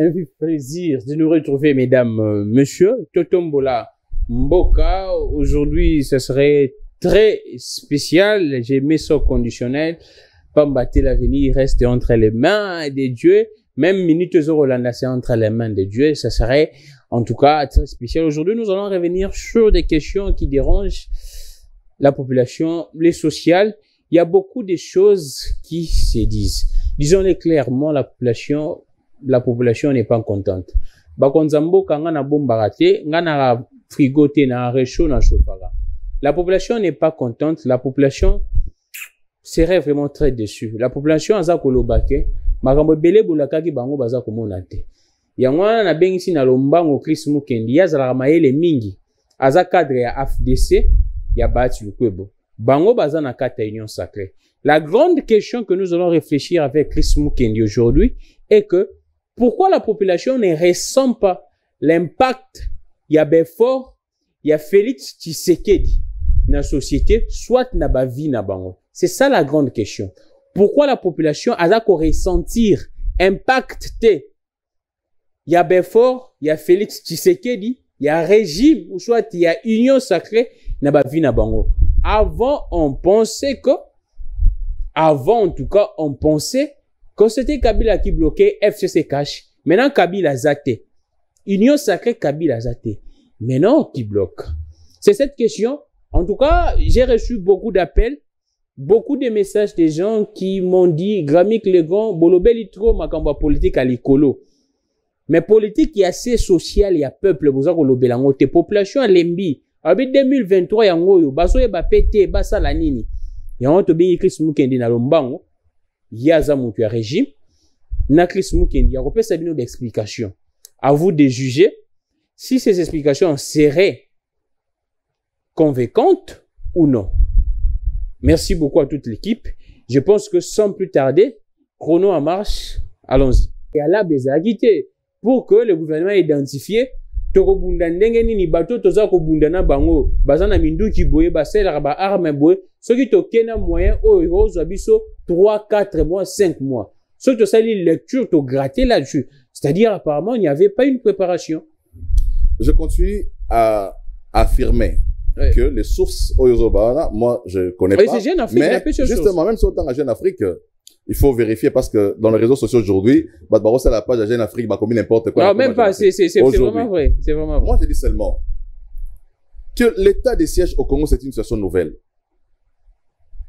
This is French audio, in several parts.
un vif plaisir de nous retrouver, mesdames, messieurs. Totombola Mboka. Aujourd'hui, ce serait très spécial. J'ai mis ça au conditionnel. Pambaté l'avenir reste entre les mains des dieux. Même minutes Rolanda, c'est entre les mains des dieux. Ça serait, en tout cas, très spécial. Aujourd'hui, nous allons revenir sur des questions qui dérangent la population, les sociales. Il y a beaucoup de choses qui se disent. Disons-le clairement, la population n'est pas contente. Bakonzambo kanga na bombarate, ngana frigote na réchaud na chauffara. La population n'est pas contente. La population serait vraiment très déçue. La population aza kolobake, makambo bele bolakaki bango baza komonate. Yangwana na bengisi na lombango Chris Mukendi yazala mayele mingi. Aza cadre ya AFDC ya Bati Lukwebo. Bango baza na kata union sacrée. La grande question que nous allons réfléchir avec Chris Mukendi aujourd'hui est que pourquoi la population ne ressent pas l'impact ya Belfort, ya Félix Tshisekedi na société, soit na ba vie na bango. C'est ça la grande question. Pourquoi la population a ko ressentir impact te ya Belfort, ya Félix Tshisekedi, ya régime ou soit ya union sacrée na ba vie na bango. Avant en tout cas, on pensait que c'était Kabila qui bloquait FCC Cash. Maintenant, Kabila Zate. Union sacrée Kabila Zate. Maintenant, qui bloque? C'est cette question. En tout cas, j'ai reçu beaucoup d'appels, beaucoup de messages des gens qui m'ont dit, Gramik Legon, Bolobeli trop, makamba politique à l'icolo. Mais politique, il y a assez social, il y a peuple, vous avez Bolobelango, tes populations à l'embi. En 2023, yango, baso ba pété, basa la nini. Yango to bi Chris Mukendi na lombango. Yaza mutu ya régime. Na Chris Mukendi, yako pesa bino d'explication. À vous de juger si ces explications seraient convaincantes ou non. Merci beaucoup à toute l'équipe. Je pense que sans plus tarder, chrono en marche, allons-y. Et à la bezagité, pour que le gouvernement identifie toko bunda ndenge nini bato toza ko bunda na bango bazana minduki boye basela ba arme boye soki tokena moyen oyo ozwa biso 3 4 mois 5 mois soki to sali lecture to gratter là-dessus, c'est-à-dire apparemment il n'y avait pas une préparation. Je continue à affirmer que les sources Oyozobana, moi je connais pas, Jeune Afrique, mais justement même si autant à Jeune Afrique, il faut vérifier parce que dans les réseaux sociaux aujourd'hui, Badbaro c'est la page de Jeune Afrique, bah comme n'importe quoi. Non, même pas, c'est vraiment vrai. C'est vraiment vrai. Moi je dis seulement que l'état des sièges au Congo c'est une situation nouvelle.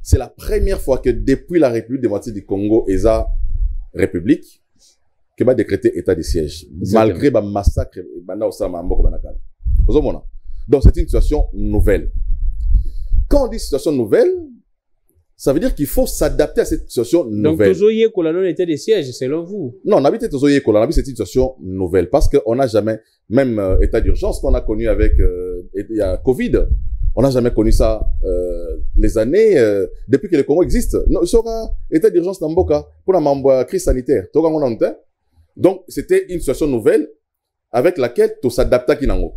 C'est la première fois que depuis la République démocratique du Congo et sa République, que va décréter état des sièges. Malgré le massacre, donc c'est une situation nouvelle. Quand on dit situation nouvelle, ça veut dire qu'il faut s'adapter à cette situation nouvelle. Donc, Tozoye Kolano était des sièges, selon vous? Non, on habite Tozoye Kolano, c'est une situation nouvelle. Parce qu'on n'a jamais, même état d'urgence qu'on a connu avec il y a Covid, on n'a jamais connu ça les années depuis que le Congo existe. Non, il sera état d'urgence dans Mboka pour la crise sanitaire. Donc, c'était une situation nouvelle avec laquelle tout s'adapte à Kinango.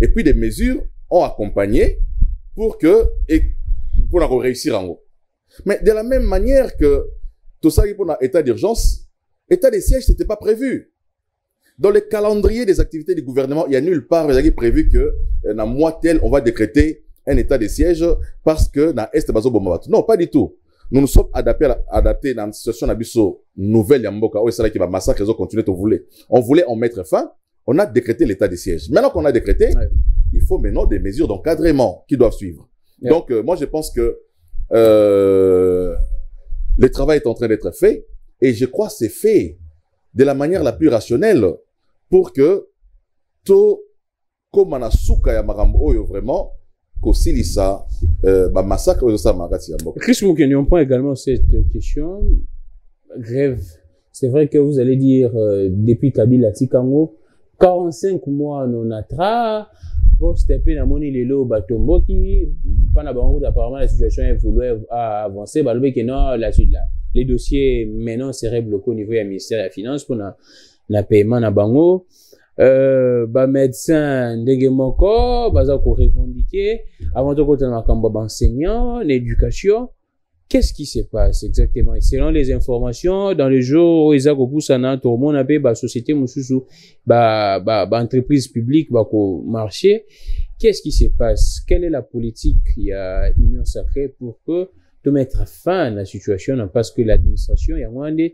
Et puis, des mesures ont accompagné pour réussir en haut. Mais de la même manière que tout ça, pour l'état d'urgence, état des sièges, c'était pas prévu. Dans le calendrier des activités du gouvernement, il y a nulle part prévu que dans un mois tel, on va décréter un état des sièges parce que dans Est Bazo Bombat. Non, pas du tout. Nous nous sommes adaptés dans une situation nouvelle, Yamboka, où c'est qui va massacrer, continuer de voulez. On voulait en mettre fin. On a décrété l'état des sièges. Maintenant qu'on a décrété, il faut maintenant des mesures d'encadrement qui doivent suivre. Donc, moi, je pense que le travail est en train d'être fait et je crois que c'est fait de la manière la plus rationnelle pour que tout comme on a souka ya marambo oyo vraiment kosilisa massacre oyo sa magati ya mboka. Chris Mukendi, on prend également cette question grève. C'est vrai que vous allez dire depuis Kabila Tikango 45 mois non atra pour stepper na moni lelo batomboki pendant bango apparemment la situation évolue avancer balobe que non les dossiers maintenant seraient bloqués au niveau du ministère de la finance pour na paiement na bango ba médecin ndenge moko baza ko revendiquer avant de côté na kamba enseignant l'éducation Qu'est-ce qui se passe exactement? Selon les informations, dans le jour où ils ont repoussé tout le monde avait la société, entreprise publique, marché. Qu'est-ce qui se passe? Quelle est la politique? Il y a Union Sacrée pour que de mettre fin à la situation, parce que l'administration, il y a moins de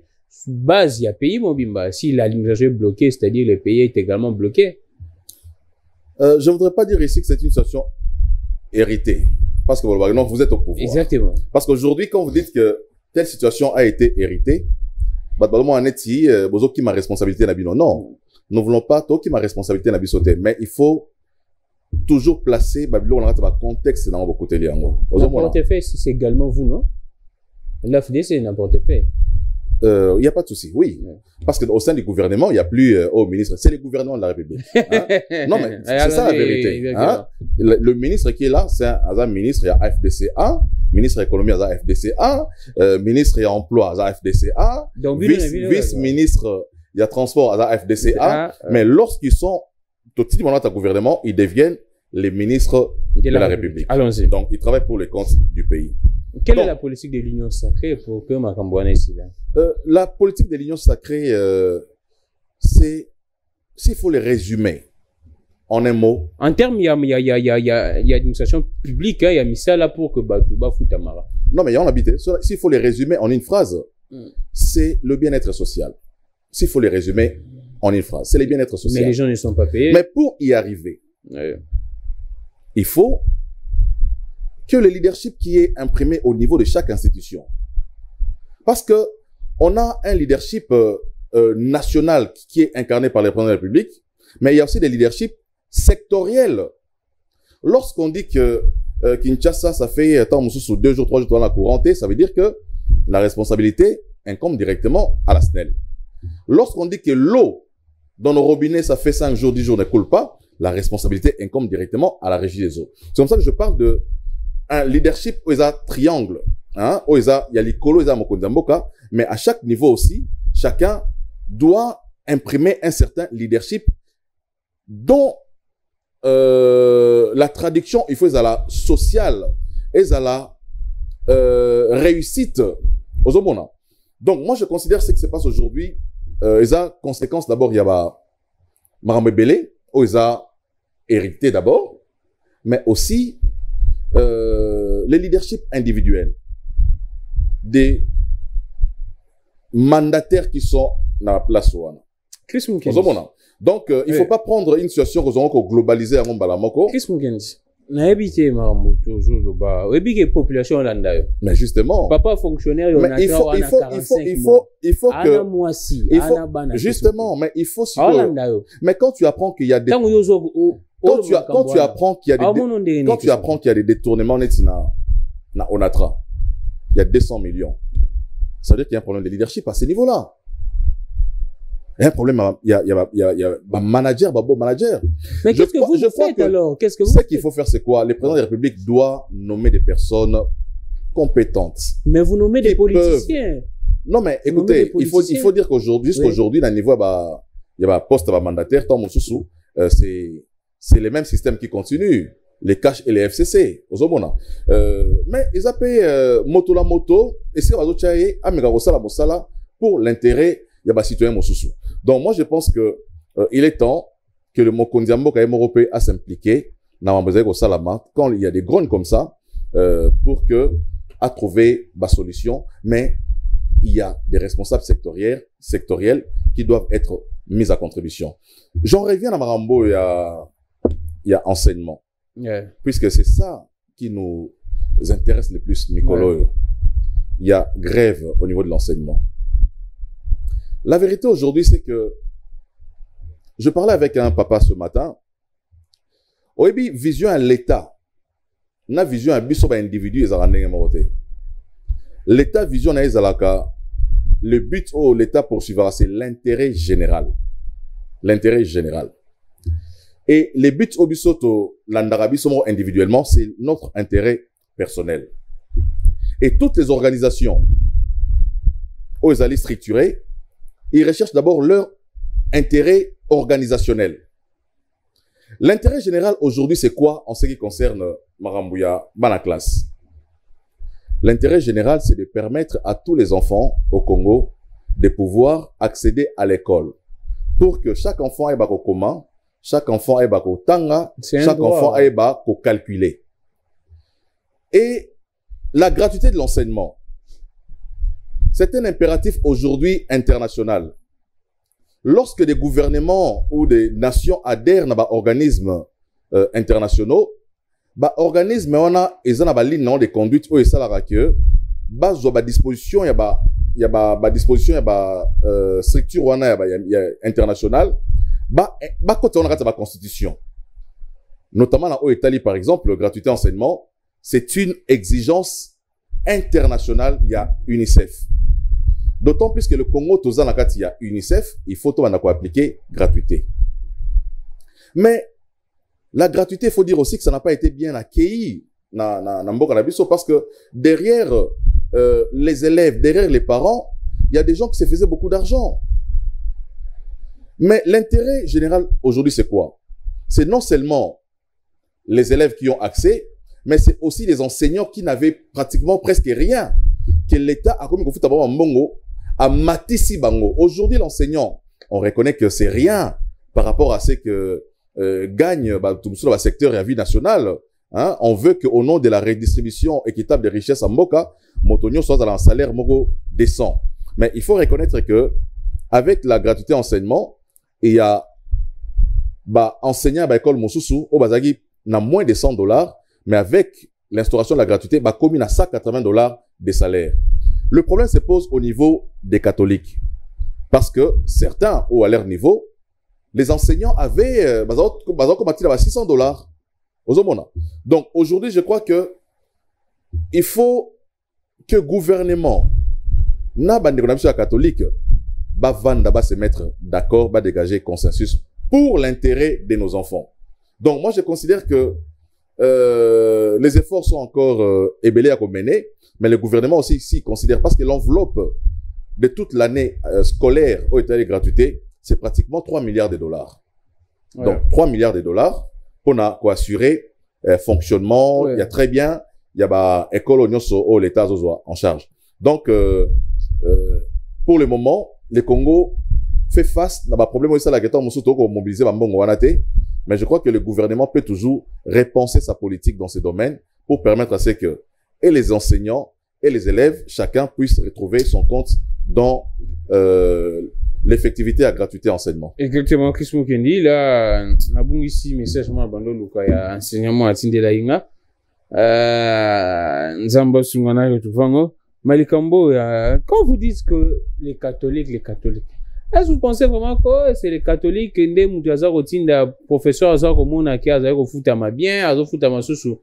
base, il y a pays mobimba. Si l'administration est bloquée, c'est-à-dire le pays est également bloqué. Je ne voudrais pas dire ici que c'est une situation héritée. Parce que non, vous êtes au pouvoir. Exactement. Parce qu'aujourd'hui, quand vous dites que telle situation a été héritée, qui ma responsabilité non. Nous ne voulons pas qui ma responsabilité mais il faut toujours placer Babylone dans le contexte dans votre côté. N'importe fait, c'est également vous, non? L'AFD, c'est n'importe fait. Il n'y a pas de souci, oui. Parce qu'au sein du gouvernement, il n'y a plus au ministre. C'est le gouvernement de la République. Hein? Non, mais c'est ça la vérité. Hein? Le ministre qui est là, c'est un ministre, il y a FDCA, ministre de l'économie, il y a FDCA, ministre de l'emploi, il y a FDCA, vice-ministre, il y a transport, il y a FDCA. Mais lorsqu'ils sont tout petit moment dans le gouvernement, ils deviennent les ministres de la République. Allons-y. Donc, ils travaillent pour les comptes du pays. Quelle est la politique de l'Union Sacrée pour que Makambouane est ici là? La politique de l'Union Sacrée, c'est, s'il faut les résumer en un mot. En termes, il y a administration publique, il y a mis ça là pour que Batouba foute Amara. Non, mais il y a en habité. S'il faut les résumer en une phrase, c'est le bien-être social. S'il faut les résumer en une phrase, c'est le bien-être social. Mais les gens ne sont pas payés. Mais pour y arriver, il faut que le leadership qui est imprimé au niveau de chaque institution. Parce que on a un leadership national qui est incarné par les présidents de la République, mais il y a aussi des leaderships sectoriels. Lorsqu'on dit que Kinshasa, ça fait 2 jours, 3 jours dans la couranté, ça veut dire que la responsabilité incombe directement à la SNEL. Lorsqu'on dit que l'eau dans nos robinets, ça fait 5 jours, 10 jours, ne coule pas, la responsabilité incombe directement à la régie des eaux. C'est comme ça que je parle de un leadership où il y a triangle, hein, où il y a l'icolo, il y a Mokondamboka, mais à chaque niveau aussi, chacun doit imprimer un certain leadership dont la traduction, il faut à la sociale et à la réussite aux hommes. Donc, moi, je considère ce qui se passe aujourd'hui, il y a conséquences d'abord, il y a Marambébélé, où il y a hérité d'abord, mais aussi les leaderships individuels des mandataires qui sont dans la place. Donc, il ne faut pas prendre une situation globalisée à Mbalamoko. Chris Mugenzi, na habité Marambo toujours ba. Ebike population landayo. Mais justement. Papa fonctionnaire mais il faut que justement, mais il faut mais quand tu apprends qu'il y a des quand tu apprends qu'il y a des détournements na Onatra, il y a 200 millions. Ça veut dire qu'il y a un problème de leadership à ce niveau-là. Il y a un problème, il y a un manager, bon manager. Mais qu'est-ce que vous faites alors? Qu'est-ce que vous faites? Ce qu'il faut faire, c'est quoi? Le président de la République doit nommer des personnes compétentes. Mais vous nommez des politiciens. Non, mais écoutez, il faut dire qu'aujourd'hui, jusqu'aujourd'hui, dans le niveau, il y a un poste mandataire, tant mon sous, c'est les mêmes systèmes qui continuent. Les cash et les FCC, aux hommes. Mais ils appellent moto la moto, et c'est la pour l'intérêt, il y a des citoyens Mosusu. Donc, moi, je pense que il est temps que le Mokondiambo européen à s'impliquer dans Salama quand il y a des grogne comme ça, pour à trouver la solution. Mais il y a des responsables sectoriels qui doivent être mis à contribution. J'en reviens à Marambo, il y a enseignement. Yeah. Puisque c'est ça qui nous intéresse le plus, Nicolo. Ouais. Il y a grève au niveau de l'enseignement. La vérité aujourd'hui, c'est que je parlais avec un papa ce matin. Oebi, vision à l'État. Na vision à biso ba individu l'État vision à ezalaka. Le but où l'État poursuivra, c'est l'intérêt général. L'intérêt général. Et les buts au bisoto l'andarabi sommes individuellement, c'est notre intérêt personnel. Et toutes les organisations où ils allaient structurer, ils recherchent d'abord leur intérêt organisationnel. L'intérêt général aujourd'hui, c'est quoi en ce qui concerne Marambouya, Banaklas? L'intérêt général, c'est de permettre à tous les enfants au Congo de pouvoir accéder à l'école. Pour que chaque enfant ait au commun, chaque enfant ait au tanga, chaque enfant ait au calculer. Et la gratuité de l'enseignement, c'est un impératif aujourd'hui international. Lorsque des gouvernements ou des nations adhèrent à des organismes internationaux, organismes ils ont des lignes de conduite où ils savent que disposition il y a disposition structure internationale côté on a la constitution, notamment dans l'Italie par exemple, la gratuité enseignement c'est une exigence internationale. Il y a UNICEF, d'autant plus que le Congo toza na kati il y a UNICEF, il faut tout appliquer gratuité. Mais la gratuité, il faut dire aussi que ça n'a pas été bien accueilli dans Mboka na biso, parce que derrière les élèves, derrière les parents, il y a des gens qui se faisaient beaucoup d'argent. Mais l'intérêt général aujourd'hui, c'est quoi? C'est non seulement les élèves qui ont accès, mais c'est aussi les enseignants qui n'avaient pratiquement presque rien, que l'État a commis à Mbongo, à Matisi Bango. Aujourd'hui, l'enseignant, on reconnaît que c'est rien par rapport à ce que gagne tout le secteur et la vie nationale. Hein? On veut qu'au nom de la redistribution équitable des richesses à Mboka, Motonio soit dans un salaire mogo décent. Mais il faut reconnaître que avec la gratuité enseignement, il y a enseignant à l'école Mosusu au Bazagi n'a moins de $100, mais avec l'instauration de la gratuité, commis à $180 de salaire. Le problème se pose au niveau des catholiques, parce que certains, ou à leur niveau, les enseignants avaient $600 aux hommes. Donc aujourd'hui, je crois que il faut que le gouvernement, catholique, se mettre d'accord, dégager consensus pour l'intérêt de nos enfants. Donc moi, je considère que les efforts sont encore ébélés à mener, mais le gouvernement aussi ici considère, parce que l'enveloppe de toute l'année scolaire au État de gratuité, c'est pratiquement $3 milliards. Ouais. Donc, $3 milliards pour assurer fonctionnement. Ouais. Il y a très bien, il y a école au l'État en charge. Donc, pour le moment, le Congo fait face à un problème aussi, mobiliser mais je crois que le gouvernement peut toujours repenser sa politique dans ce domaine pour permettre à ce que et les enseignants et les élèves, chacun puisse retrouver son compte dans l'effectivité à gratuité enseignement. Exactement, Chris Mukendi, là, na bungi ici, message moi bando luka ya enseignement à Tindela Inga. Nzamba Sungana Yotuvango. Malikambo, quand vous dites que les catholiques, est-ce que vous pensez vraiment que c'est les catholiques qui ont professeur qui ont foutama bien, a foutama susu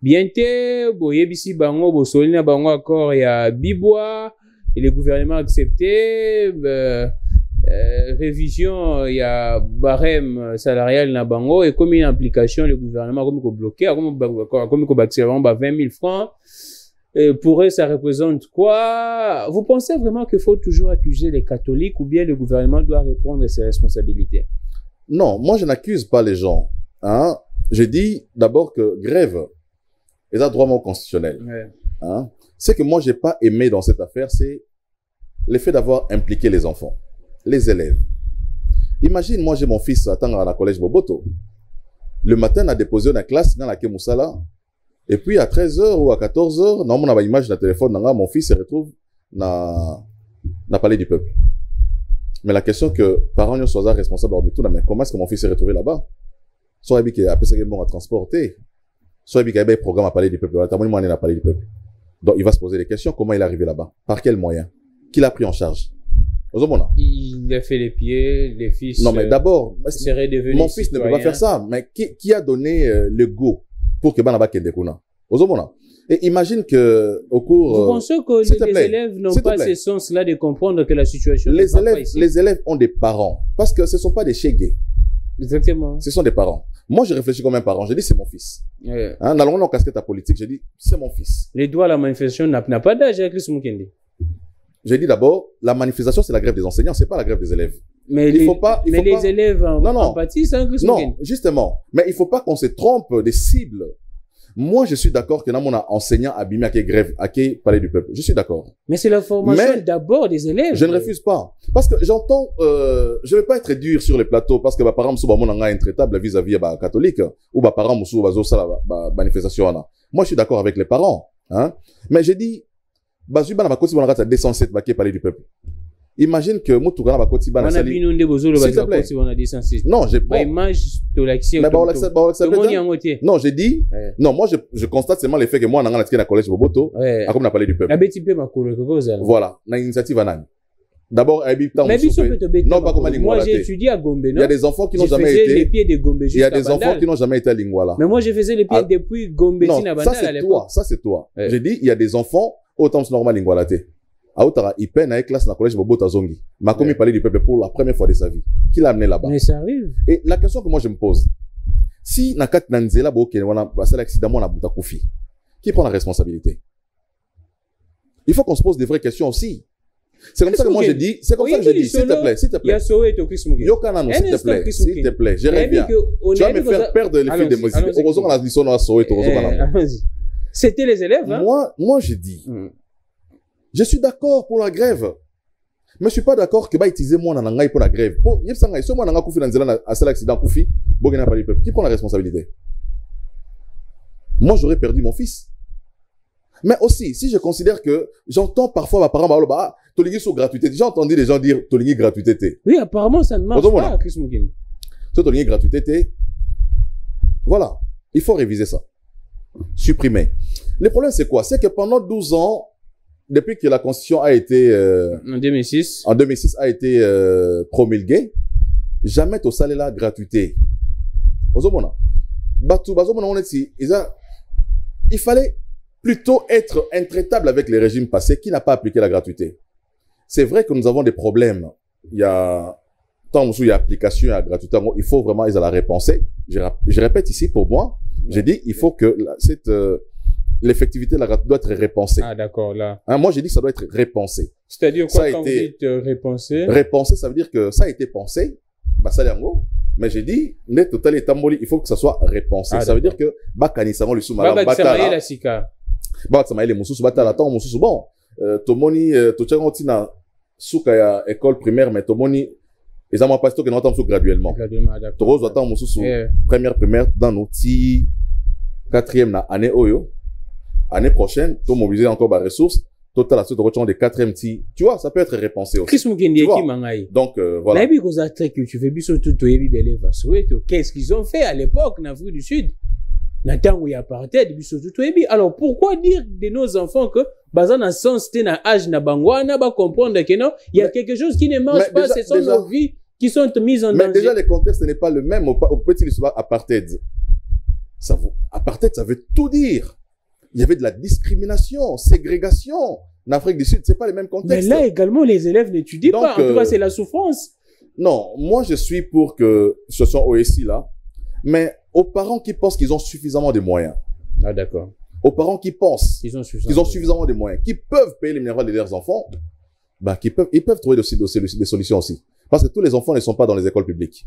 bien te, boyebisi bango, bosolina bango accord ya Bibois, et le gouvernement a accepté, révision, il y a barème salarial na bango, et comme une implication, le gouvernement a comme bloqué, comme accès vraiment 20 000 francs. Et pour eux, ça représente quoi? Vous pensez vraiment qu'il faut toujours accuser les catholiques ou bien le gouvernement doit répondre à ses responsabilités? Non, moi je n'accuse pas les gens. Hein? Je dis d'abord que grève est un droit constitutionnel. Ouais. Hein? Ce que moi j'ai pas aimé dans cette affaire, c'est l'effet d'avoir impliqué les enfants, les élèves. Imagine, moi j'ai mon fils attendre à la collège Boboto. Le matin, on a déposé dans la classe dans la Kemusala. Et puis à 13h ou à 14h, non, on a une image dans le téléphone, mon fils se retrouve dans le palais du peuple. Mais la question que parents ne soient responsables de tout, mais comment est-ce que mon fils s'est retrouvé là-bas? Soit il y a un bon à transporter, soit il y a un programme à palais du peuple, à palais du peuple. Donc il va se poser des questions, comment il est arrivé là-bas? Par quels moyens? Qui l'a pris en charge? Il a fait les pieds, les fils. Non, mais d'abord, mon fils ne peut pas faire ça. Mais qui a donné le go pour que Banaba Kendekuna? Et imagine que au cours. Vous pensez que les élèves n'ont pas ce sens-là de comprendre que la situation les élèves, pas ici? Les élèves ont des parents. Parce que ce ne sont pas des chégués. Exactement. Ce sont des parents. Moi, je réfléchis comme un parent. Je dis, c'est mon fils. Yeah. Hein, dans le casquette à politique, je dis, c'est mon fils. Les droits à la manifestation n'a pas d'âge avec Chris Mukendi. J'ai dit d'abord, la manifestation, c'est la grève des enseignants, c'est pas la grève des élèves. Mais les élèves en pâtissent, hein, Chris Mukendi. Non, justement. Mais il faut pas qu'on se trompe des cibles. Moi, je suis d'accord que dans mon enseignant abîmé à qui grève, à qui parler du peuple. Je suis d'accord. Mais c'est la formation d'abord des élèves. Je ne refuse pas. Parce que j'entends, je vais pas être dur sur les plateaux parce que, par exemple, mon anga intraitable vis-à-vis, catholique, ou, par exemple, manifestation, moi, je suis d'accord avec les parents, hein. Mais j'ai dit, Bazuba n'a pas continué à 207 qui parler du peuple. Imagine que Moutouga n'a pas continué à s'il te plaît. Non, j'ai pas. Non, j'ai dit, non, moi, je constate seulement le fait que moi, dans le collège Boboto, à comme on a parlé du peuple. Voilà. Une initiative à Nani. D'abord, non, pas comme à Lingwala. Moi, j'ai étudié à Gombe, non? Il y a des enfants qui n'ont jamais été. Les pieds de Gombe. Il y a des enfants qui n'ont jamais été à Lingwala. Mais moi, je faisais les pieds depuis Gombe. Non, ça c'est toi. Ça c'est toi. J'ai dit, il y a des enfants, autant c'est normal Lingwala. Aoutara, il peine avec classe dans le collège Bobo Zongi. Ma commis parlait du peuple pour la première fois de sa vie. Qui l'a amené là-bas? Mais ça arrive. Et la question que moi je me pose, si Nakat Nanzela Boke, on a passé l'accident, on a Boutakufi, qui prend la responsabilité? Il faut qu'on se pose des vraies questions aussi. C'est comme ça que moi je dis, c'est comme ça que je dis, s'il te plaît, s'il te plaît. Il y a Soweto Chris Mugi. Yokanano, s'il te plaît, s'il te plaît, je reviens. Tu vas me faire perdre les filles de musique. Heureusement qu'on a dit son nom à Soweto, c'était les élèves, hein? Moi je dis, je suis d'accord pour la grève. Mais je suis pas d'accord que utiliser moi dans pour la grève. Pour yepsanga iso moi nanga kufi dans zela à cet accident kufi, bogena pas le peuple. Qui prend la responsabilité? Moi j'aurais perdu mon fils. Mais aussi, si je considère que j'entends parfois ma parent bah tolingi sur gratuité. J'ai entendu des gens dire tolingi gratuité. Oui, apparemment ça ne marche pas, Chris Mugi. Ce tolingi gratuité. Voilà, il faut réviser ça. Supprimer. Le problème c'est quoi? C'est que pendant 12 ans depuis que la Constitution a été en 2006 a été promulguée, jamais au salaire la gratuité. Il fallait plutôt être intraitable avec les régimes passés qui n'a pas appliqué la gratuité. C'est vrai que nous avons des problèmes. Il y a tant il y a application à la gratuité, il faut vraiment ils la repenser. Je répète ici pour moi, j'ai dit il faut que cette l'effectivité doit être repensée. Ah, d'accord, là. Hein, moi, j'ai dit que ça doit être repensé. C'est-à-dire quoi, quand vous dites repenser? Repenser, ça veut dire que ça a été pensé. Bah, ça l'est en gros. Mais j'ai dit, net total et tamboli, il faut que ça soit repensé. Ça veut dire que, bakani, ça va le sous-marin. Bakani, la sika. Bakani, les moussous, batala, tant moussous, bon. Tomoni, tochaganti na, souka ya école primaire, mais tomoni, ils ont pas que nous attendons graduellement. Graduellement, d'accord. Toro, attend moussous, première primaire, dans nos petits, quatrième, na, année, oyo. Année prochaine, tu mobiliser encore des ressources, total à ce de quatrième ti. Tu vois, ça peut être repensé aussi. Donc, voilà. Qu'est-ce qu'ils ont fait à l'époque en Afrique du Sud? Alors, pourquoi dire de nos enfants que, basant dans sens, t'es dans âge, na bangwana, ba comprendre que non, il y a quelque chose qui ne marche pas, ce sont nos vies qui sont mises en danger. Mais déjà, le contexte n'est pas le même au petit histoire apartheid. Apartheid, ça veut tout dire. Il y avait de la discrimination, ségrégation. En Afrique du Sud, c'est pas les mêmes contextes. Mais là également, les élèves n'étudient pas. En tout cas, c'est la souffrance. Non, moi, je suis pour que ce soit OSI là. Mais aux parents qui pensent qu'ils ont suffisamment de moyens. Ah, d'accord. Aux parents qui pensent qu'ils ont suffisamment de moyens, qui peuvent payer les minerales de leurs enfants, bah, ils peuvent trouver des solutions aussi. Parce que tous les enfants ne sont pas dans les écoles publiques.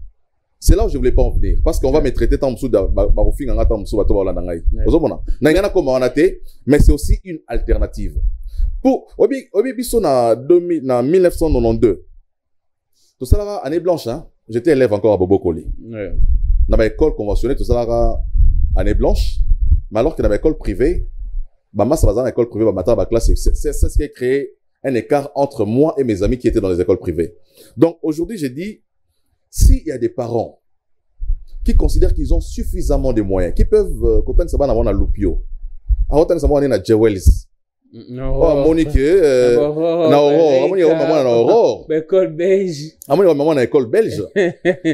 C'est là où je voulais pas en venir. Parce qu'on va me traiter tant mais c'est aussi une alternative. Pour, Obi Bisso na 1992. Tout ça là, année blanche, hein. J'étais élève encore à Bobo Koli. Dans ma école conventionnelle, tout ça là, année blanche. Mais alors que dans ma école privée, bah, ma dans l'école privée, ma classe, c'est ce qui a créé un écart entre moi et mes amis qui étaient dans les écoles privées. Donc, aujourd'hui, j'ai dit, s'il y a des parents qui considèrent qu'ils ont suffisamment de moyens, qui peuvent, quand on s'abonne à Lupio, à autant s'abonner à Jewels, Monique, Aurore, école belge, maman école belge,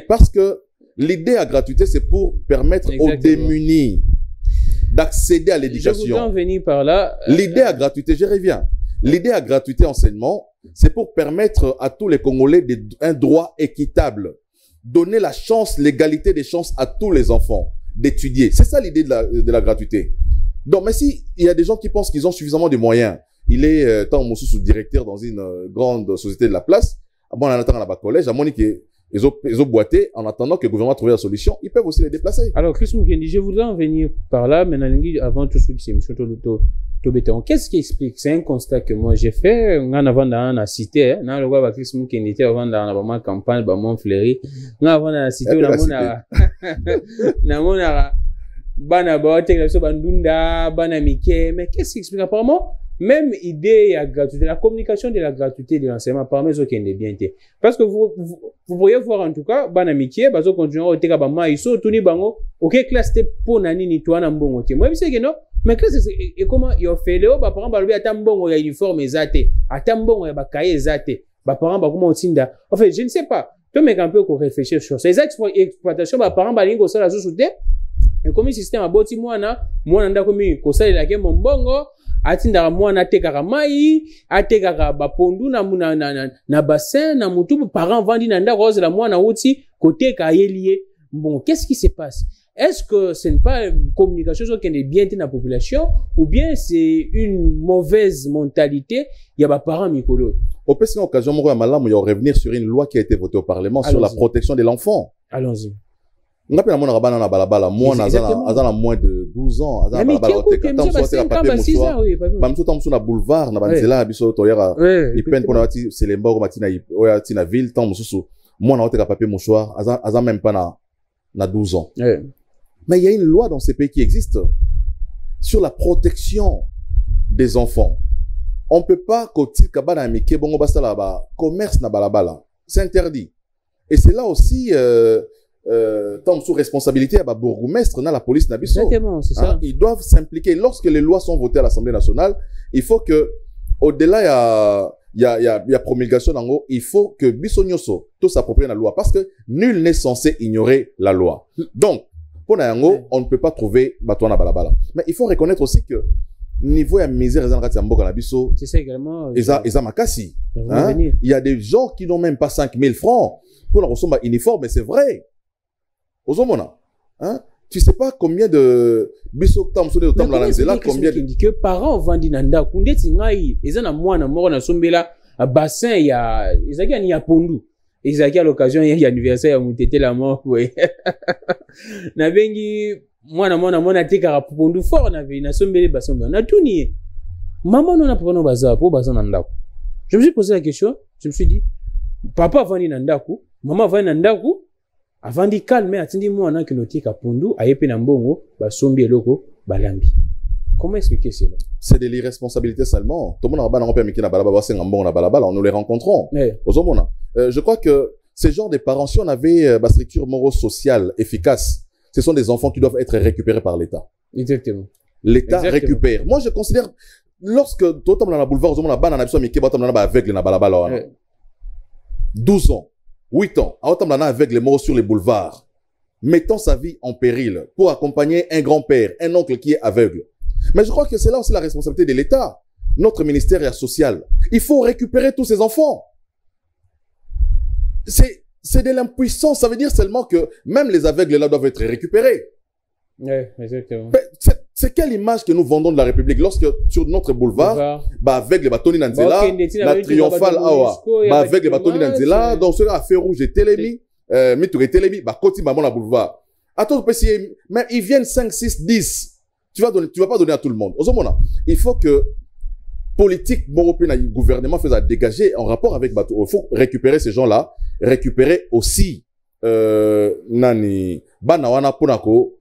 parce que l'idée à gratuité, c'est pour permettre aux démunis d'accéder à l'éducation. Je voudrais en venir par là. L'idée à gratuité, je reviens. L'idée à gratuité enseignement, c'est pour permettre à tous les Congolais un droit équitable. Donner la chance, l'égalité des chances à tous les enfants d'étudier. C'est ça l'idée de la gratuité. Donc, mais si il y a des gens qui pensent qu'ils ont suffisamment de moyens, il est tant sous directeur dans une grande société de la place, bon, on attend à la collège, à mon ils ont boité en attendant que le gouvernement trouve la solution, ils peuvent aussi les déplacer. Alors, Chris Mukendi, je voudrais en venir par là, mais avant tout ce qui s'est mis sur le béton. Qu'est-ce qui explique? C'est un constat que moi j'ai fait, on avant dans la cité, dans le roi Chris Mukendi, avant dans la campagne, mon fleury, on avant dans la cité, on a bana baote la so bandunda bana mike, mais qu'est-ce qui explique apparemment même idée à gratuité, la communication de la gratuité de l'enseignement parmi eux qui est bien été, parce que vous pourriez voir en tout cas bana mike bazo continuer au teka ba mai so tuni bango OK classe te pour nani ni toi na mbongo te moi c'est que non mais classe et comment il fait le ba parents ba lui ata mbongo ya uniforme ezate ata mbongo ya ba cahier ezate ba parents ba comment otinda en fait je ne sais pas toi mais un peu qu'on réfléchir sur ces exploitations ba parents ba lingo ça la sous-souté. Et comme le système a boti mwana ndako mi kosali la ke mbongo atinda mwana tekaka mai atekaka ba pondu na bassin na mutu parents vandi na ndako ozela mwana uti côté ka yelié. Bon, qu'est-ce qui se passe? Est-ce que ce n'est pas une communication qui est bien dans la population ou bien c'est une mauvaise mentalité? Il y a des parents mikolo. Au plus, c'est une occasion de revenir sur une loi qui a été votée au Parlement sur la protection de l'enfant. Allons-y. On appelle mon rabana na balabala moi na moins de 12 ans azana balabala oteka tant soit la papier mouchoir bamso tant na boulevard na banzela biso to yara ipen pona wati c'est les mboko matina oya tina ville tant mususu moi na oteka papier mouchoir azana même pas na 12 ans. Mais il y a une loi dans ces pays qui existe sur la protection des enfants. On peut pas côté kabana mike bongo basala ba commerce na balabala, c'est interdit. Et c'est là aussi tant sous responsabilité à bourgmestre dans la police nabiso. Exactement, c'est ça. Ils doivent s'impliquer lorsque les lois sont votées à l'Assemblée nationale. Il faut que au-delà il y a promulgation en haut, il faut que bisonyoso tout s'approprie la loi parce que nul n'est censé ignorer la loi. Donc pour Nayango, on ne peut pas trouver batouana balabala. Mais il faut reconnaître aussi que niveau ya misère c'est ça également. Eza makasi. Il y a des gens qui n'ont même pas 5000 francs pour leur recevoir uniforme, mais c'est vrai. Ozomona, hein? Tu sais pas combien de biso tam de tam la nzela combien de que parents vendent nanda kundeti ngai ezana mwana moko na sombela a bassin ya ezaki ni ya pondu ezaki à l'occasion ya anniversaire ya mutete la mort ouais na bengi mwana tika pondu fort na vi na sombele bassin na tuni maman non a pas no baza pour bassin nanda. Je me suis posé la question, je me suis dit papa vandi nanda ku maman vandi nanda ku avant de calmer, attendi moi na kinotika pondu ayepe na mbongo basombi eloko balambi. Comment expliquer cela? C'est de l'irresponsabilité seulement. Tout le monde a pas na mikina balaba ba senga mbongo na balaba, nous les rencontrons. Ozomona. Je crois que ces genres de parents, si on avait la structure morale-sociale efficace, ce sont des enfants qui doivent être récupérés par l'État. Exactement. L'État récupère. Moi, je considère lorsque tout le monde na boulevard ozomona ba na biso mikeba tam na ba aveugle na balaba là. 12 ans. 8 ans, avec les morts sur les boulevards, mettant sa vie en péril pour accompagner un grand-père, un oncle qui est aveugle. Mais je crois que c'est là aussi la responsabilité de l'État, notre ministère social. Il faut récupérer tous ces enfants. C'est de l'impuissance, ça veut dire seulement que même les aveugles là doivent être récupérés. Oui, exactement. C'est quelle image que nous vendons de la République lorsque sur notre boulevard, aveugle Tony Nanzela, la triomphale awa, aveugle Tony Nanzela, donc ceux à feu rouge et télémi, mitou et télémi, côté maman la boulevard. Attends, mais ils viennent 5, 6, 10. Tu vas pas donner à tout le monde. Il faut que politique, le gouvernement fasse à dégager en rapport avec Bateau. Il faut récupérer ces gens-là, récupérer aussi, nani, banawana ponako,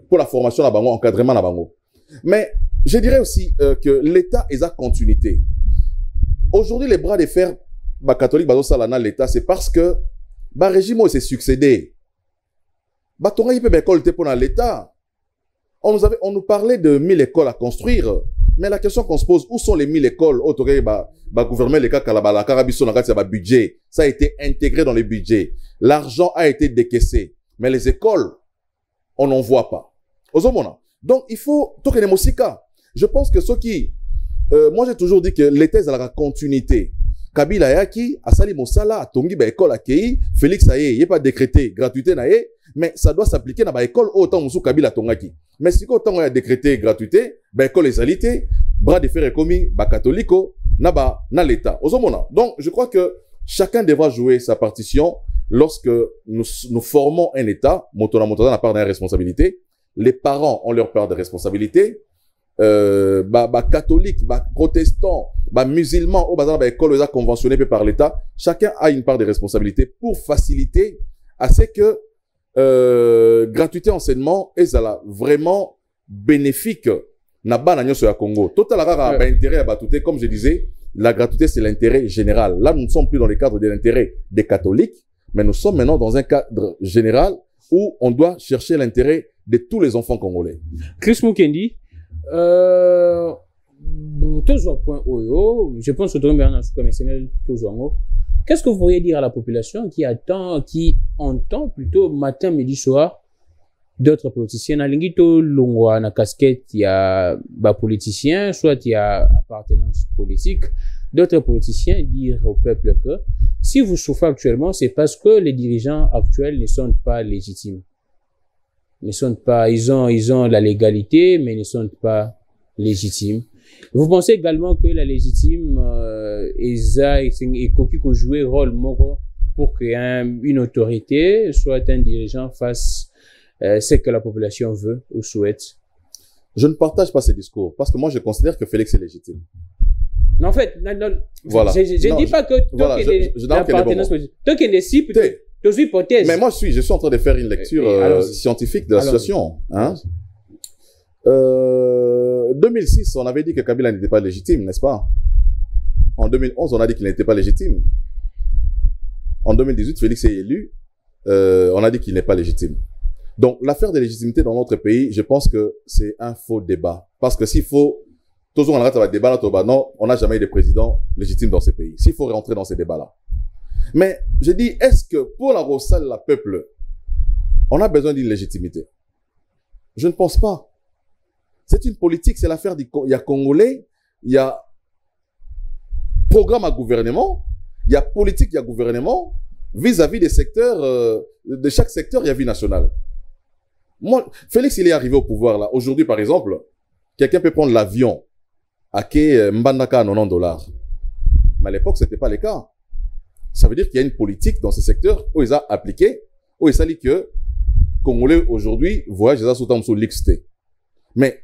pour la formation na bango, encadrement na bango. Mais je dirais aussi que l'État est à continuité. Aujourd'hui, les bras de fer catholiques salana l'État, c'est parce que le régime s'est succédé. Batonga y peut école pour l'État. On nous parlait de 1000 écoles à construire. Mais la question qu'on se pose, où sont les 1000 écoles? Gouvernement les cas la Carabiso na budget. Ça a été intégré dans les budgets. L'argent a été décaissé. Mais les écoles, on n'en voit pas. Donc, il faut tout que les mosika. Je pense que ce qui, moi j'ai toujours dit que l'État est à la continuité. Kabila yaki, Asali Mosala, Tongi ba école akei, Félix aye, y est pas décrété gratuité nae, mais ça doit s'appliquer na ba école autant musu Kabila tongaki. Mais si autant on a décrété gratuité, ba école est salité, bras de fer est commis, ba catholico, na l'État. Donc, je crois que chacun devra jouer sa partition lorsque nous formons un État, Motona n'a pas de responsabilité, les parents ont leur part de responsabilité, catholiques, protestants, musulmans, au bazar, école conventionnée par l'État, chacun a une part de responsabilité pour faciliter à ce que gratuité enseignement est vraiment bénéfique na bana nyoso ya Congo. Total intérêt à batouté, comme je disais, la gratuité c'est l'intérêt général. Là nous ne sommes plus dans le cadre de l'intérêt des catholiques, mais nous sommes maintenant dans un cadre général où on doit chercher l'intérêt de tous les enfants congolais. Chris Mukendi, toujours point Oyo, je pense que qu'est-ce que vous pourriez dire à la population qui attend, qui entend plutôt matin, midi, soir d'autres politiciens? Na lingito longwa na casquette, il y a politiciens, soit il y a appartenance politique. D'autres politiciens dire au peuple que si vous souffrez actuellement, c'est parce que les dirigeants actuels ne sont pas légitimes. Ne sont pas, ils ont la légalité, mais ne sont pas légitimes. Vous pensez également que la légitime, et Koki ko jouer rôle moko pour qu'une autorité, soit un dirigeant, fasse ce que la population veut ou souhaite? Je ne partage pas ces discours parce que moi je considère que Félix est légitime. Non, en fait, voilà. Je ne dis pas que voilà, tant qu'il est si plutôt deux hypothèses. Mais moi je suis en train de faire une lecture scientifique de la situation. Hein? 2006, on avait dit que Kabila n'était pas légitime, n'est-ce pas? En 2011, on a dit qu'il n'était pas légitime. En 2018, Félix est élu. On a dit qu'il n'est pas légitime. Donc, l'affaire de légitimité dans notre pays, je pense que c'est un faux débat. Parce que s'il faut, toujours on arrête avec débat là, non, on n'a jamais eu de président légitime dans ce pays. S'il faut rentrer dans ces débats-là. Mais, je dis, est-ce que pour la Rossale, la peuple, on a besoin d'une légitimité? Je ne pense pas. C'est une politique, c'est l'affaire il y a Congolais, il y a programme à gouvernement, il y a politique, il y a gouvernement, vis-à-vis des secteurs, de chaque secteur, il y a vie nationale. Moi, Félix, il est arrivé au pouvoir là. Aujourd'hui, par exemple, quelqu'un peut prendre l'avion à Mbandaka à $90. Mais à l'époque, c'était pas le cas. Ça veut dire qu'il y a une politique dans ces secteurs où ils ont appliqué, où ils ont dit que Congolais aujourd'hui voyagent sous l'XT. Mais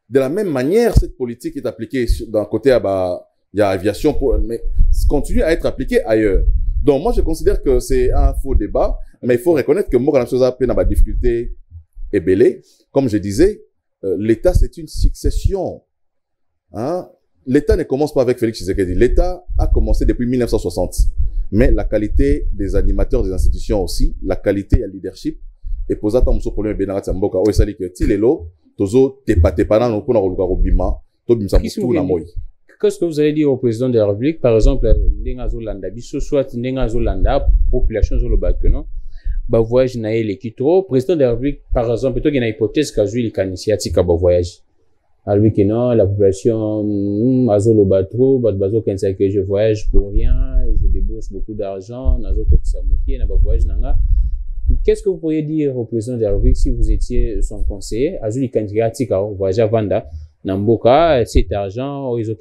de la même manière, cette politique est appliquée d'un côté, il y a aviation, mais continue à être appliquée ailleurs. Donc, moi, je considère que c'est un faux débat, mais il faut reconnaître que moi, quand on a des difficultés et belé, comme je disais, l'État, c'est une succession. Hein? L'État ne commence pas avec Félix Tshisekedi. L'État a commencé depuis 1960. Mais la qualité des animateurs des institutions aussi, la qualité et le leadership, et pour ça, il problème de Benarat Samboka, où il que Tilelo, Tozo, Tepatepana, non, pour nous Robima, Tobimsa tout la moy. Qu'est-ce que vous allez dire au président de la République, par exemple, Ndengazo Landa, soit Ndengazo Landa, population sur le Bakeno, voyage naïe l'équitro, président de la République, par exemple, plutôt qu'il y a une hypothèse qu'a joué le caniciatique à voyage. À lui que non, la population, Azolo Batro, Bazo Kensa que je voyage pour rien, je débourse beaucoup d'argent, Nazo Kotisamoki, n'a pas voyage nanga. Qu'est-ce que vous pourriez dire au président de la République si vous étiez son conseiller, Azuli Kandiatika, voyage à Vanda, Namboka, cet argent, ils ont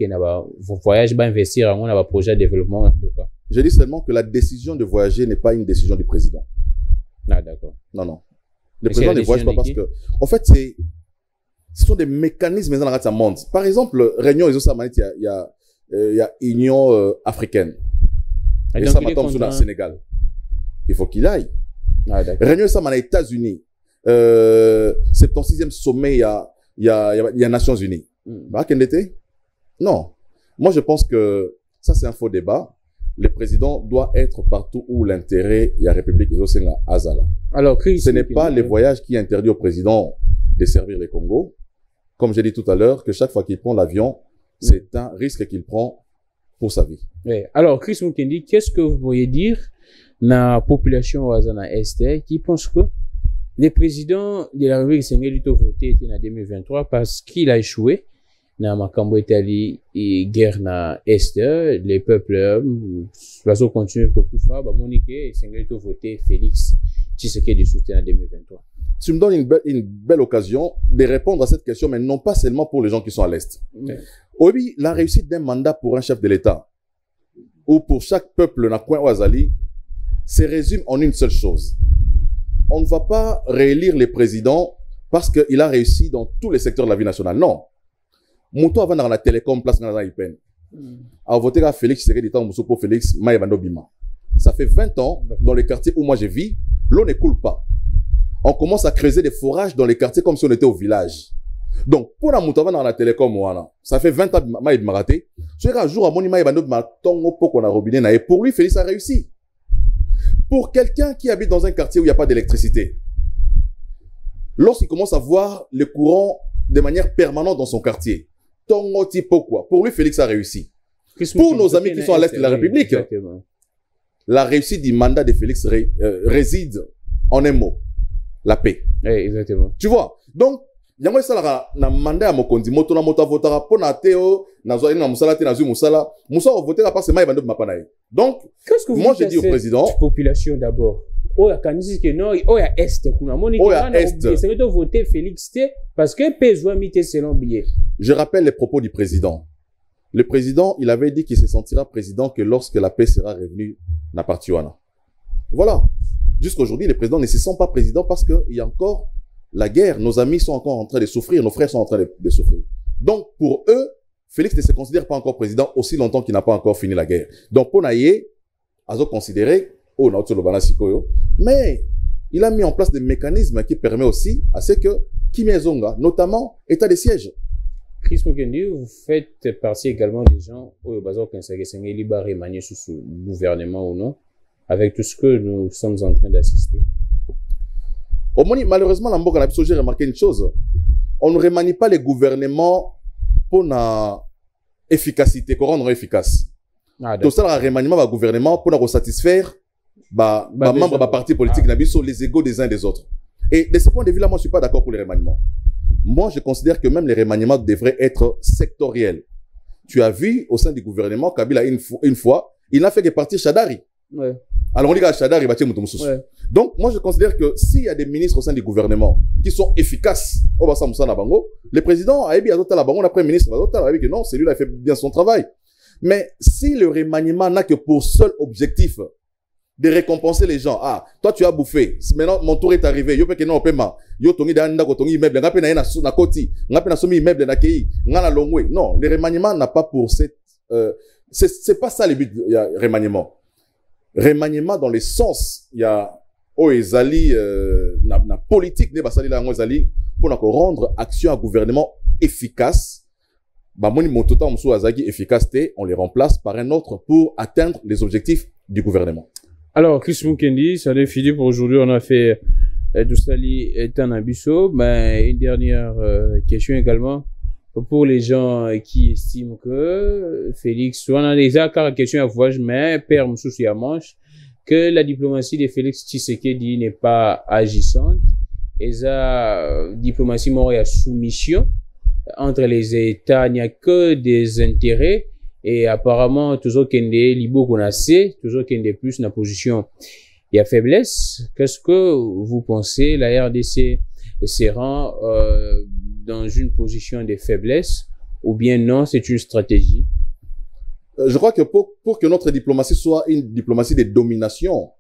voyage, investir à mon projet de développement Namboka. Je dis seulement que la décision de voyager n'est pas une décision du président. Ah, d'accord. Non, non. Le président ne voyage pas parce que, en fait, ce sont des mécanismes dans le monde. Par exemple, Réunion, il y a Union africaine. Et ça m'attend sur le Sénégal. Il faut qu'il aille. Ah, Réunion, ça m'a États-Unis. 76e sommet, il y a Nations Unies. Quel était? Non. Moi, je pense que ça, c'est un faux débat. Le président doit être partout où l'intérêt de la République est au sein de Azala. Alors, Chris, ce n'est pas les voyages qui interdit au président de servir le Congo. Comme j'ai dit tout à l'heure, que chaque fois qu'il prend l'avion, c'est un risque qu'il prend pour sa vie. Oui. Alors, Chris Mukendi, qu'est-ce que vous pourriez dire la population Azana Est qui pense que le président de la République s'est voté en 2023 parce qu'il a échoué dans Makambo Italie et guerre na Est, les peuples, l'oiseau continue beaucoup faire, Monique et s'est voté Félix Tshisekedi soutien en 2023. Tu me donnes une belle occasion de répondre à cette question, mais non pas seulement pour les gens qui sont à l'Est. Oui, la réussite d'un mandat pour un chef de l'État, ou pour chaque peuple, na coin Ouazali, se résume en une seule chose. On ne va pas réélire les présidents parce qu'il a réussi dans tous les secteurs de la vie nationale. Non. Mouto avant dans la télécom, place dans la IPN. A voté à Félix Tshisekedi temps Moussoupo Félix Maïbando Bima. Ça fait 20 ans, dans les quartiers où moi je vis, l'eau ne coule pas. On commence à creuser des forages dans les quartiers comme si on était au village. Donc, pour la Mouto avant dans la télécom, ça fait 20 ans que Maïb raté. Sur un jour, à mon Maïbando Bima, tongo po qu'on a robinet, et pour lui, Félix a réussi. Pour quelqu'un qui habite dans un quartier où il n'y a pas d'électricité, lorsqu'il commence à voir le courant de manière permanente dans son quartier, tongo tipo quoi. Pour lui, Félix a réussi. Pour nos amis qui sont à l'Est de la République, la réussite du mandat de Félix réside en un mot, la paix. Oui, exactement. Tu vois? Donc, il y a un mandat à Mokondi, moto na moto votera pour na teo, na zoa na musala te na zu musala, musa votera parce que ma yabando mapanaï. Donc, qu'est-ce que moi je dis au président, population d'abord. Oh ya kanisi que non, oh ya est kuna moni oh ya est. C'est que tu voter Félix T parce que besoin mité selon billet. Je rappelle les propos du président. Le président, il avait dit qu'il se sentira président que lorsque la paix sera revenue na Partiouana. Voilà. Jusqu'aujourd'hui, le président ne se sent pas président parce qu'il y a encore la guerre. Nos amis sont encore en train de souffrir, nos frères sont en train de souffrir. Donc, pour eux, Félix ne se considère pas encore président aussi longtemps qu'il n'a pas encore fini la guerre. Donc, pour Naye, Azo considéré, oh, mais il a mis en place des mécanismes qui permettent aussi à ce que Kimi Zonga, notamment, état de siège. Chris Mukendi, vous faites partie également des gens au Bazar Kensagé libre remanié sous ce gouvernement ou non, avec tout ce que nous sommes en train d'assister. Au moins, malheureusement, j'ai remarqué une chose. On ne remanie pas les gouvernements pour la efficacité, pour rendre efficace. Tout ça, le remaniement du gouvernement pour nous satisfaire membres de partis politiques, sur les égos des uns et des autres. Et de ce point de vue-là, moi, je ne suis pas d'accord pour les remaniements. Moi, je considère que même les remaniements devraient être sectoriels. Tu as vu, au sein du gouvernement, Kabila, une fois, il n'a fait que partir Chadari. Ouais. Alors, on dit que Chadari va tirer Moutoumoussous. Donc, moi, je considère que s'il y a des ministres au sein du gouvernement qui sont efficaces, le président a dit à la bango, le premier ministre a dit que non, celui-là fait bien son travail. Mais si le remaniement n'a que pour seul objectif de récompenser les gens, ah, toi tu as bouffé, maintenant mon tour est arrivé, yo peke non paiement, yo tongi da ndako tongi immeuble, ngape na na koti, ngape na somi immeuble na kei, ngana longwe. Non, le remaniement n'a pas pour cette, c'est pas ça le but, il y a remaniement. Remaniement dans le sens, il y a, oh, ezali, na politique, ne basali la ezali, pour rendre action à gouvernement efficace. Efficacité, on les remplace par un autre pour atteindre les objectifs du gouvernement. Alors, Chris Mukendi, ça a fini pour aujourd'hui. On a fait Doussali et Tanabiso. Ben, une dernière question également pour les gens qui estiment que Félix, on a déjà quelques questions à voir, mais Père Moussousi à manche, que la diplomatie de Félix Tshisekedi n'est pas agissante. Et ça, diplomatie mort à soumission entre les États, il n'y a que des intérêts. Et apparemment, toujours qu'il y a libo qu'on a c'est, toujours qu'il y a plus dans la position. Il y a faiblesse. Qu'est-ce que vous pensez? La RDC se rend dans une position de faiblesse ou bien non, c'est une stratégie? Je crois que pour que notre diplomatie soit une diplomatie de domination,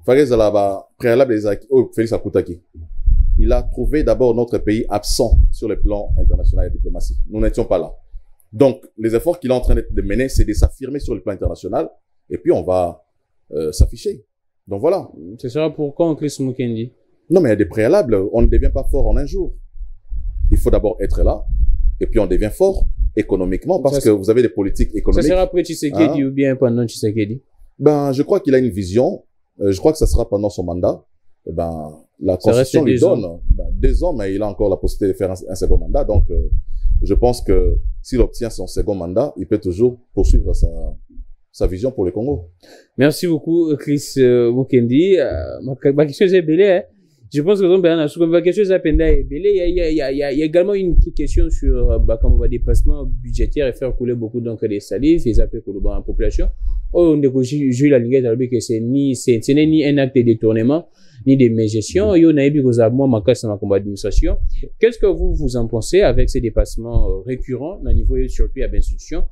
préalable Félix Akutaki. Il a trouvé d'abord notre pays absent sur le plan international et diplomatie. Nous n'étions pas là. Donc, les efforts qu'il est en train de mener, c'est de s'affirmer sur le plan international, et puis on va s'afficher. Donc voilà. Ce sera pour quand, Chris Mukendi? Non, mais il y a des préalables. On ne devient pas fort en un jour. Il faut d'abord être là, et puis on devient fort économiquement, parce que vous avez des politiques économiques. Ça sera après Tshisekedi ou bien pendant Tshisekedi? Ben, je crois qu'il a une vision. Je crois que ça sera pendant son mandat. Ben, la Constitution lui donne 2 ans, mais il a encore la possibilité de faire un second mandat. Donc, je pense que s'il obtient son second mandat, il peut toujours poursuivre sa vision pour le Congo. Merci beaucoup, Chris Mukendi. Ma question est belle, hein? Je pense que ma question est belle. Il y a également une question sur comme on va dépassement budgétaire et faire couler beaucoup donc des salifs et zapper pour la population. Oh, on négocie la ligne que ce n'est ni un acte de détournement ni de mégestion. Il y a une administration. Qu'est-ce que vous en pensez avec ces dépassements récurrents au niveau surtout à l'institution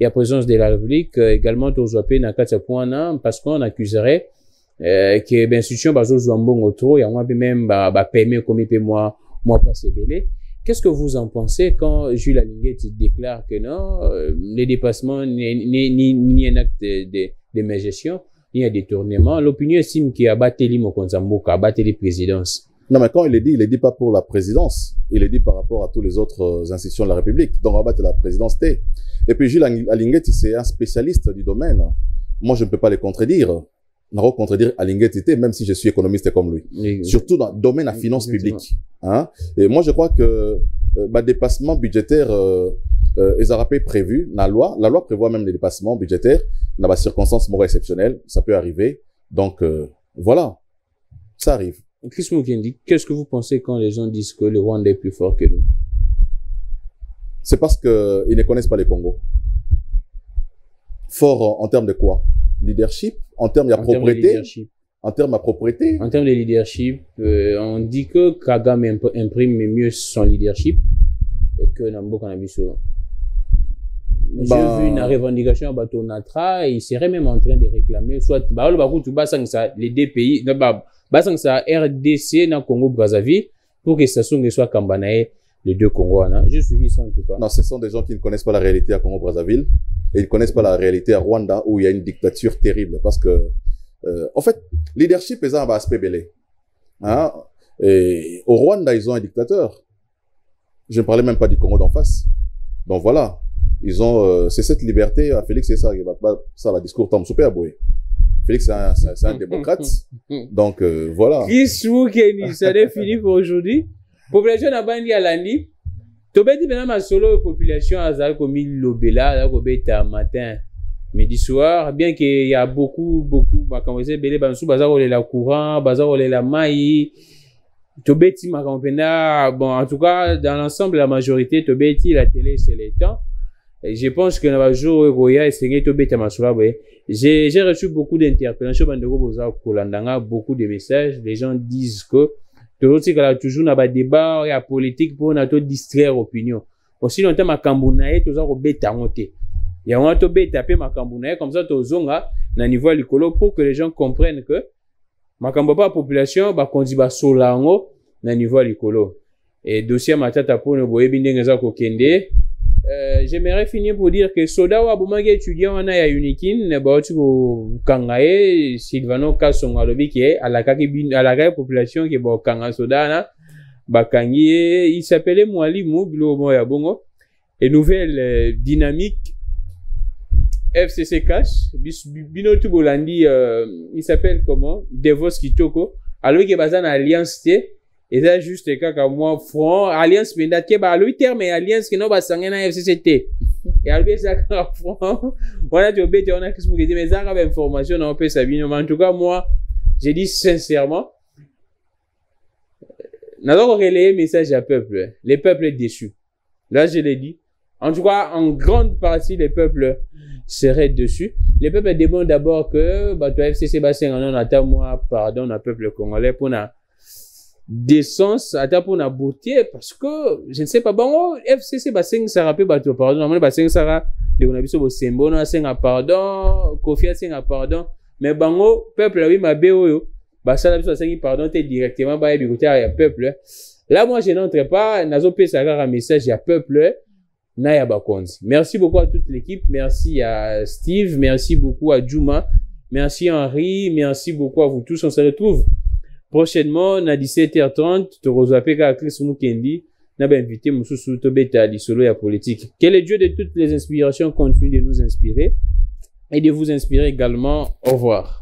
et à présence de la République également aux OAP dans 4 points parce qu'on accuserait que ben institution bazo zambongo trop ya moi même ba permet comme moi passer belé. Qu'est-ce que vous en pensez quand Jules Alinguet déclare que non, les dépassements ni un acte de mégestion, ni un détournement. L'opinion estime qu'il a battu Mokonzamboka, a battu les présidences. Non, mais quand il le dit pas pour la présidence. Il le dit par rapport à tous les autres institutions de la République. Donc, on va battre la présidence T. Et puis, Jules Alinguet, c'est un spécialiste du domaine. Moi, je ne peux pas le contredire. On va contredire Alinguet, même si je suis économiste comme lui. Oui. Surtout dans le domaine de la finance publique. Hein? Et moi, je crois que dépassement budgétaire ils auraient prévu la loi prévoit même les dépassements budgétaires dans des circonstances moins exceptionnelles, ça peut arriver. Donc voilà, ça arrive. Chris Mukendi, qu'est-ce que vous pensez quand les gens disent que le Rwanda est plus fort que nous? C'est parce que ils ne connaissent pas le Congo. Fort en termes de quoi? Leadership, en termes de propriété. En termes de propriété. En termes de leadership, on dit que Kagame imprime mieux son leadership et que Namboka Nabiso. J'ai vu une revendication à Batonatra, il serait même en train de réclamer, soit les deux pays, RDC dans Congo Brazzaville, pour que ça soit Kambanae, les deux Congos. Je suis ça en tout cas. Non, ce sont des gens qui ne connaissent pas la réalité à Congo Brazzaville et ils ne connaissent pas la réalité à Rwanda où il y a une dictature terrible parce que en fait, leadership est un aspect belé. Hein? Et au Rwanda, ils ont un dictateur. Je ne parlais même pas du Congo d'en face. Donc voilà, ils ont, c'est cette liberté. Félix, c'est ça, ça va discours Tom Soupé Aboué. Félix, c'est un démocrate. Donc voilà. Chris Mukendi, ça est fini pour aujourd'hui. Population n'a pas dit à l'année. Tobeti maintenant ma solo population a ça comme il l'obéla, là comme bêta matin. Midi soir, bien qu'il y a beaucoup, quand vous savez, belé, bansou, bazar, la courant, bazar, la maï, tobeti, bon, en tout cas, dans l'ensemble, la majorité, tobeti, la télé, c'est les temps. Et je pense que dans le jour où il y a essayé tobeti, j'ai reçu beaucoup d'interpellations, beaucoup de messages. Les gens disent que, toujours, dans le débat, il y a politique pour nous distraire l'opinion. Aussi longtemps, ma kambounaye, tout ça, bêta, il y a un tobé tapé Makambounaye, comme ça, tozonga, na niveau à l'écolo, pour que les gens comprennent que Makambopa population, bah, qu'on dit, bah, solango, na niveau à l'écolo. Et dossier matata pour ne boye bindengeza kokende. J'aimerais finir pour dire que soda wa bomage étudiant wana ya Unikin, bah, tu ko kangae, Sylvano Kasonga lobi qui est à la population qui est bon kanga soda na, bah, kangi, il s'appelait Mwalimu, bilo moya bongo. Et nouvelle dynamique, FCC Cash, Binotu Bolandi, il s'appelle comment? Devos Kitoko. Alors qu'il y a une alliance, et ça juste quand moi, front, alliance, mais d'ailleurs, bah, le terme alliance qui n'a pas sangé dans FCCT. Et alors, ça, front, on a dit, on a dit, mais ça, a information, on peut s'abîmer. Mais en tout cas, moi, j'ai dit sincèrement, nous avons relayé message à peuple. Les peuples est déçus. Là, je l'ai dit. En tout cas, en grande partie, les peuples seraient dessus. Les peuples demandent d'abord que, bah, toi, FCC Bassin, on attend moi, pardon, le peuple congolais pour la décence, attends pour la beauté, parce que, je ne sais pas, bon, FCC Bassin, ça rappelle, bah, toi, pardon, normalement, Bassin, ça va, de on a vu sur vos symboles, on a pardon, Kofi a pardon, mais bango, peuple, oui, ma BO, bah, ça, la personne, pardon, t'es directement, bah, il y a peuple. Là, moi, je n'entre pas, nazo pe ça un message, il y a peuple, Naya Bakonzi. Merci beaucoup à toute l'équipe. Merci à Steve. Merci beaucoup à Juma. Merci Henri. Merci beaucoup à vous tous. On se retrouve prochainement à 17h30. Tu reçois à Chris Mukendi. N'a pas invité Moussou Tobeta di Solo ya politique. Que le Dieu de toutes les inspirations continue de nous inspirer et de vous inspirer également. Au revoir.